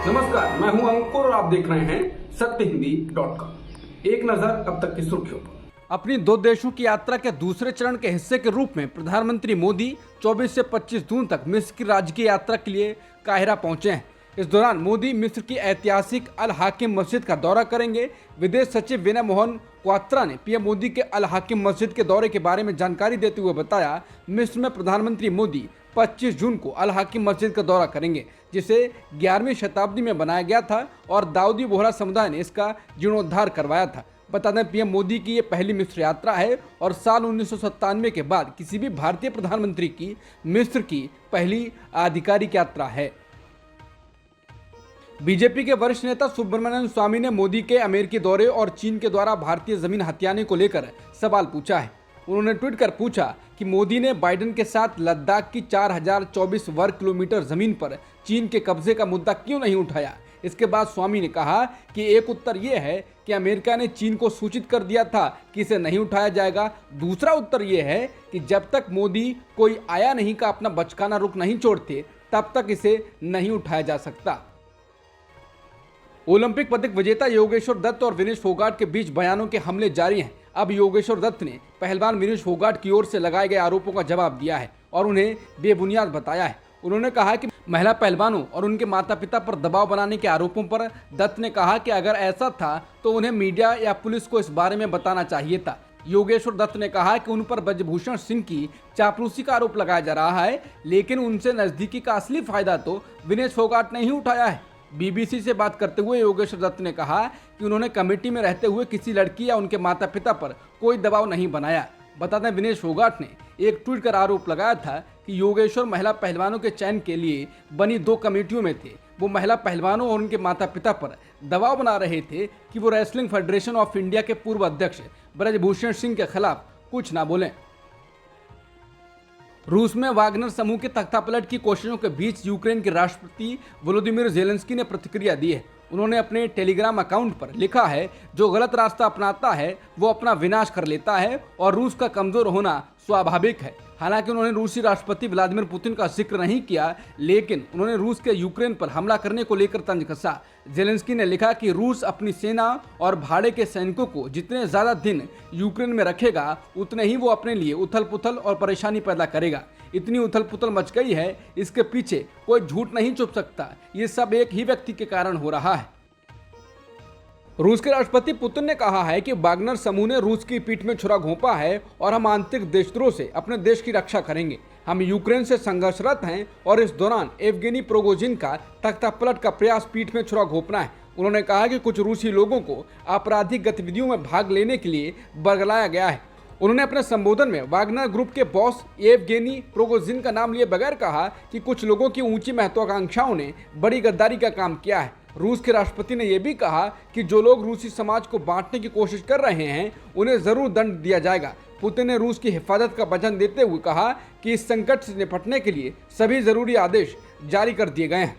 नमस्कार, मैं हूं अंकुर और आप देख रहे हैं सत्यहिंदी.com। एक नजर अब तक की सुर्खियों पर। अपनी 2 देशों की यात्रा के दूसरे चरण के हिस्से के रूप में प्रधानमंत्री मोदी 24 से 25 जून तक मिस्र की राजकीय यात्रा के लिए काहिरा पहुंचे हैं। इस दौरान मोदी मिस्र की ऐतिहासिक अल हाकिम मस्जिद का दौरा करेंगे। विदेश सचिव विनय मोहन क्वात्रा ने पीएम मोदी के अल हाकिम मस्जिद के दौरे के बारे में जानकारी देते हुए बताया, मिस्र में प्रधानमंत्री मोदी 25 जून को अल हाकिम मस्जिद का दौरा करेंगे, जिसे 11वीं शताब्दी में बनाया गया था और दाऊदी बोहरा समुदाय ने इसका जीर्णोद्धार करवाया था। बता दें, पीएम मोदी की ये पहली मिस्र यात्रा है और साल 1997 के बाद किसी भी भारतीय प्रधानमंत्री की मिस्र की पहली आधिकारिक यात्रा है। बीजेपी के वरिष्ठ नेता सुब्रमण्यम स्वामी ने मोदी के अमेरिकी दौरे और चीन के द्वारा भारतीय जमीन हथियाने को लेकर सवाल पूछा है। उन्होंने ट्वीट कर पूछा कि मोदी ने बाइडेन के साथ लद्दाख की 4024 वर्ग किलोमीटर जमीन पर चीन के कब्जे का मुद्दा क्यों नहीं उठाया। इसके बाद स्वामी ने कहा कि एक उत्तर यह है कि अमेरिका ने चीन को सूचित कर दिया था कि इसे नहीं उठाया जाएगा। दूसरा उत्तर यह है कि जब तक मोदी कोई आया नहीं का अपना बचकाना रुख नहीं छोड़ते, तब तक इसे नहीं उठाया जा सकता। ओलंपिक पदक विजेता योगेश्वर दत्त और विनेश फोगाट के बीच बयानों के हमले जारी हैं। अब योगेश्वर दत्त ने पहलवान विनेश फोगाट की ओर से लगाए गए आरोपों का जवाब दिया है और उन्हें बेबुनियाद बताया है। उन्होंने कहा कि महिला पहलवानों और उनके माता पिता पर दबाव बनाने के आरोपों पर दत्त ने कहा कि अगर ऐसा था तो उन्हें मीडिया या पुलिस को इस बारे में बताना चाहिए था। योगेश्वर दत्त ने कहा कि उन पर ब्रजभूषण सिंह की चापलूसी का आरोप लगाया जा रहा है, लेकिन उनसे नजदीकी का असली फायदा तो विनेश फोगाट ने ही उठाया है। बीबीसी से बात करते हुए योगेश्वर दत्त ने कहा कि उन्होंने कमेटी में रहते हुए किसी लड़की या उनके माता पिता पर कोई दबाव नहीं बनाया। बता दें, विनेश फोगाट ने एक ट्वीट कर आरोप लगाया था कि योगेश्वर महिला पहलवानों के चयन के लिए बनी 2 कमेटियों में थे। वो महिला पहलवानों और उनके माता पिता पर दबाव बना रहे थे कि वो रेसलिंग फेडरेशन ऑफ इंडिया के पूर्व अध्यक्ष ब्रजभूषण सिंह के खिलाफ कुछ ना बोलें। रूस में वागनर समूह के तख्तापलट की कोशिशों के बीच यूक्रेन के राष्ट्रपति वोलोदिमीर ज़ेलेंस्की ने प्रतिक्रिया दी है। उन्होंने अपने टेलीग्राम अकाउंट पर लिखा है, जो गलत रास्ता अपनाता है वो अपना विनाश कर लेता है और रूस का कमजोर होना स्वाभाविक है। हालांकि उन्होंने रूसी राष्ट्रपति व्लादिमीर पुतिन का जिक्र नहीं किया, लेकिन उन्होंने रूस के यूक्रेन पर हमला करने को लेकर तंज कसा। ज़ेलेंस्की ने लिखा कि रूस अपनी सेना और भाड़े के सैनिकों को जितने ज़्यादा दिन यूक्रेन में रखेगा, उतने ही वो अपने लिए उथल पुथल और परेशानी पैदा करेगा। इतनी उथल पुथल मच गई है, इसके पीछे कोई झूठ नहीं छुप सकता। ये सब एक ही व्यक्ति के कारण हो रहा है। रूस के राष्ट्रपति पुतिन ने कहा है कि वागनर समूह ने रूस की पीठ में छुरा घोंपा है और हम आंतरिक देशद्रोह से अपने देश की रक्षा करेंगे। हम यूक्रेन से संघर्षरत हैं और इस दौरान येवगेनी प्रिगोजिन का तख्तापलट का प्रयास पीठ में छुरा घोंपना है। उन्होंने कहा कि कुछ रूसी लोगों को आपराधिक गतिविधियों में भाग लेने के लिए बरगलाया गया है। उन्होंने अपने संबोधन में वागनर ग्रुप के बॉस येवगेनी प्रिगोजिन का नाम लिए बगैर कहा कि कुछ लोगों की ऊंची महत्वाकांक्षाओं ने बड़ी गद्दारी का काम किया है। रूस के राष्ट्रपति ने यह भी कहा कि जो लोग रूसी समाज को बांटने की कोशिश कर रहे हैं, उन्हें जरूर दंड दिया जाएगा। पुतिन ने रूस की हिफाजत का वचन देते हुए कहा कि इस संकट से निपटने के लिए सभी जरूरी आदेश जारी कर दिए गए हैं।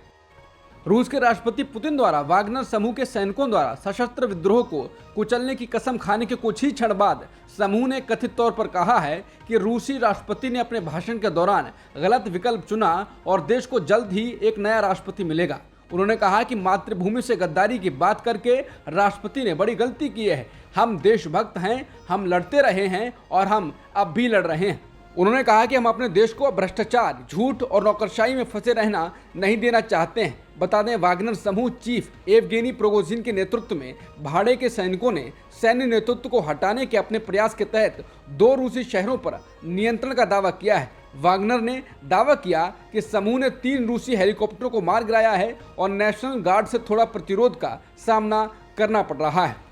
रूस के राष्ट्रपति पुतिन द्वारा वागनर समूह के सैनिकों द्वारा सशस्त्र विद्रोह को कुचलने की कसम खाने के कुछ ही क्षण बाद समूह ने कथित तौर पर कहा है कि रूसी राष्ट्रपति ने अपने भाषण के दौरान गलत विकल्प चुना और देश को जल्द ही एक नया राष्ट्रपति मिलेगा। उन्होंने कहा कि मातृभूमि से गद्दारी की बात करके राष्ट्रपति ने बड़ी गलती की है। हम देशभक्त हैं, हम लड़ते रहे हैं और हम अब भी लड़ रहे हैं। उन्होंने कहा कि हम अपने देश को भ्रष्टाचार, झूठ और नौकरशाही में फंसे रहना नहीं देना चाहते हैं। बता दें, वागनर समूह चीफ येवगेनी प्रिगोजिन के नेतृत्व में भाड़े के सैनिकों ने सैन्य नेतृत्व को हटाने के अपने प्रयास के तहत 2 रूसी शहरों पर नियंत्रण का दावा किया है। वागनर ने दावा किया कि समूह ने 3 रूसी हेलीकॉप्टरों को मार गिराया है और नेशनल गार्ड से थोड़ा प्रतिरोध का सामना करना पड़ रहा है।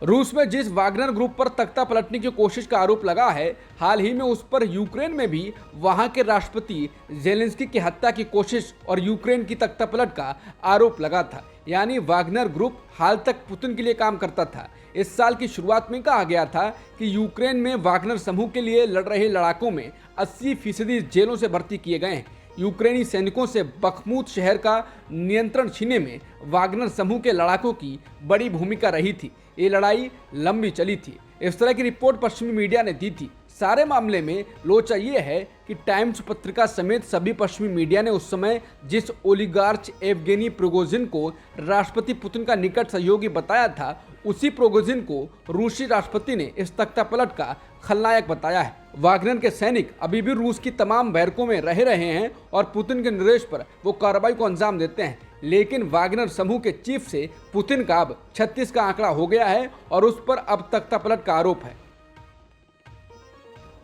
रूस में जिस वागनर ग्रुप पर तख्ता पलटने की कोशिश का आरोप लगा है, हाल ही में उस पर यूक्रेन में भी वहां के राष्ट्रपति ज़ेलेंस्की की हत्या की कोशिश और यूक्रेन की तख्ता पलट का आरोप लगा था। यानी वागनर ग्रुप हाल तक पुतिन के लिए काम करता था। इस साल की शुरुआत में कहा गया था कि यूक्रेन में वागनर समूह के लिए लड़ रहे लड़ाकों में 80% जेलों से भर्ती किए गए हैं। यूक्रेनी सैनिकों से बखमूत शहर का नियंत्रण छीनने में वागनर समूह के लड़ाकों की बड़ी भूमिका रही थी। ये लड़ाई लंबी चली थी। इस तरह की रिपोर्ट पश्चिमी मीडिया ने दी थी। सारे मामले में लोचा ये है कि टाइम्स पत्रिका समेत सभी पश्चिमी मीडिया ने उस समय जिस ओलिगार्च एवगेनी प्रिगोजिन को राष्ट्रपति पुतिन का निकट सहयोगी बताया था, उसी प्रिगोजिन को रूसी राष्ट्रपति ने इस तख्तापलट का खलनायक बताया है। वागनर के सैनिक अभी भी रूस की तमाम बैरकों में रह रहे हैं और पुतिन के निर्देश पर वो कार्रवाई को अंजाम देते हैं, लेकिन वागनर समूह के चीफ से पुतिन का अब 36 का आंकड़ा हो गया है और उस पर अब तख्तापलट का आरोप है।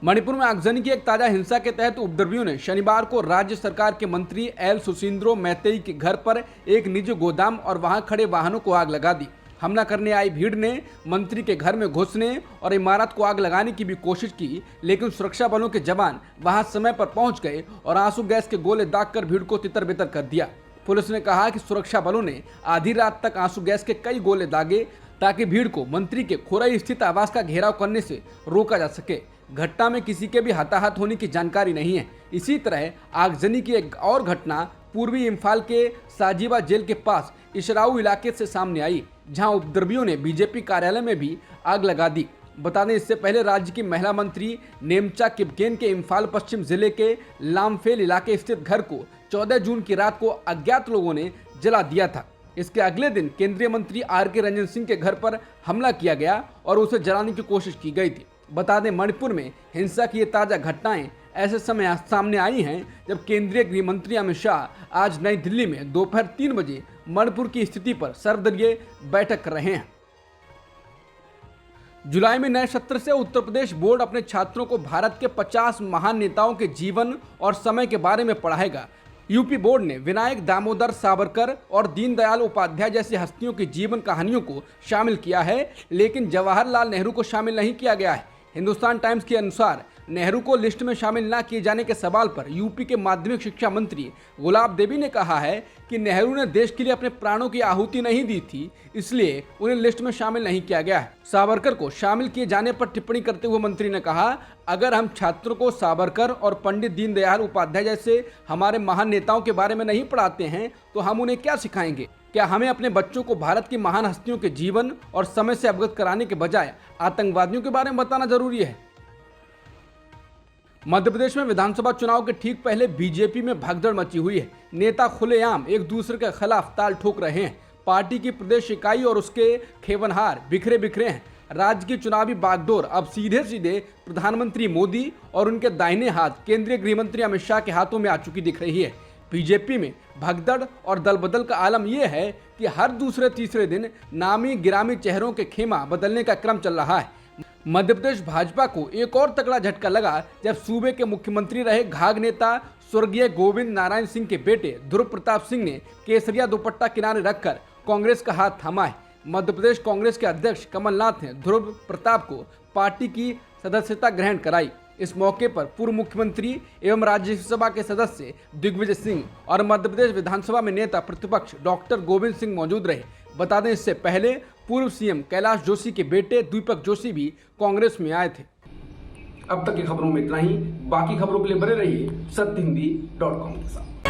मणिपुर में आगजनी की एक ताजा हिंसा के तहत उपद्रवियों ने शनिवार को राज्य सरकार के मंत्री एल सुसिंद्रो मैतेई के घर पर एक निजी गोदाम और वहां खड़े वाहनों को आग लगा दी। हमला करने आई भीड़ ने मंत्री के घर में घुसने और इमारत को आग लगाने की भी कोशिश की, लेकिन सुरक्षा बलों के जवान वहां समय पर पहुंच गए और आंसू गैस के गोले दागकर भीड़ को तितर बितर कर दिया। पुलिस ने कहा कि सुरक्षा बलों ने आधी रात तक आंसू गैस के कई गोले दागे ताकि भीड़ को मंत्री के खोराई स्थित आवास का घेराव करने से रोका जा सके। घटना में किसी के भी हताहत होने की जानकारी नहीं है। इसी तरह आगजनी की एक और घटना पूर्वी इम्फाल के साजिबा जेल के पास इशराऊ इलाके से सामने आई, जहां उपद्रवियों ने बीजेपी कार्यालय में भी आग लगा दी। बता दें, इससे पहले राज्य की महिला मंत्री नेमचा किपकेन के इम्फाल पश्चिम जिले के लामफेल इलाके स्थित घर को 14 जून की रात को अज्ञात लोगों ने जला दिया था। इसके अगले दिन केंद्रीय मंत्री आर.के. रंजन सिंह के घर पर हमला किया गया और उसे जलाने की कोशिश की गई थी। बता दें, मणिपुर में हिंसा की ये ताज़ा घटनाएं ऐसे समय सामने आई हैं जब केंद्रीय गृह मंत्री अमित शाह आज नई दिल्ली में दोपहर 3 बजे मणिपुर की स्थिति पर सर्वदलीय बैठक कर रहे हैं। जुलाई में नए सत्र से उत्तर प्रदेश बोर्ड अपने छात्रों को भारत के 50 महान नेताओं के जीवन और समय के बारे में पढ़ाएगा। यूपी बोर्ड ने विनायक दामोदर सावरकर और दीनदयाल उपाध्याय जैसी हस्तियों की जीवन कहानियों को शामिल किया है, लेकिन जवाहरलाल नेहरू को शामिल नहीं किया गया है। हिंदुस्तान टाइम्स के अनुसार नेहरू को लिस्ट में शामिल न किए जाने के सवाल पर यूपी के माध्यमिक शिक्षा मंत्री गुलाब देवी ने कहा है कि नेहरू ने देश के लिए अपने प्राणों की आहुति नहीं दी थी, इसलिए उन्हें लिस्ट में शामिल नहीं किया गया है। सावरकर को शामिल किए जाने पर टिप्पणी करते हुए मंत्री ने कहा, अगर हम छात्रों को सावरकर और पंडित दीनदयाल उपाध्याय जैसे हमारे महान नेताओं के बारे में नहीं पढ़ाते हैं तो हम उन्हें क्या सिखाएंगे? क्या हमें अपने बच्चों को भारत की महान हस्तियों के जीवन और समय से अवगत कराने के बजाय आतंकवादियों के बारे में बताना जरूरी है? मध्य प्रदेश में विधानसभा चुनाव के ठीक पहले बीजेपी में भगदड़ मची हुई है। नेता खुलेआम एक दूसरे के खिलाफ ताल ठोक रहे हैं। पार्टी की प्रदेश इकाई और उसके खेवनहार बिखरे बिखरे हैं। राज्य की चुनावी बागडोर अब सीधे सीधे प्रधानमंत्री मोदी और उनके दाहिने हाथ केंद्रीय गृह मंत्री अमित शाह के हाथों में आ चुकी दिख रही है। बीजेपी में भगदड़ और दल बदल का आलम यह है कि हर दूसरे तीसरे दिन नामी गिरामी चेहरों के खेमा बदलने का क्रम चल रहा है। मध्य प्रदेश भाजपा को एक और तगड़ा झटका लगा जब सूबे के मुख्यमंत्री रहे घाघ नेता स्वर्गीय गोविंद नारायण सिंह के बेटे ध्रुव प्रताप सिंह ने केसरिया दुपट्टा किनारे रखकर कांग्रेस का हाथ थामा है। मध्य प्रदेश कांग्रेस के अध्यक्ष कमलनाथ ने ध्रुव प्रताप को पार्टी की सदस्यता ग्रहण कराई। इस मौके पर पूर्व मुख्यमंत्री एवं राज्यसभा के सदस्य दिग्विजय सिंह और मध्य प्रदेश विधानसभा में नेता प्रतिपक्ष डॉक्टर गोविंद सिंह मौजूद रहे। बता दें, इससे पहले पूर्व सीएम कैलाश जोशी के बेटे दीपक जोशी भी कांग्रेस में आए थे। अब तक की खबरों में इतना ही। बाकी खबरों के लिए बने रहिए सत्यहिंदी.com के साथ।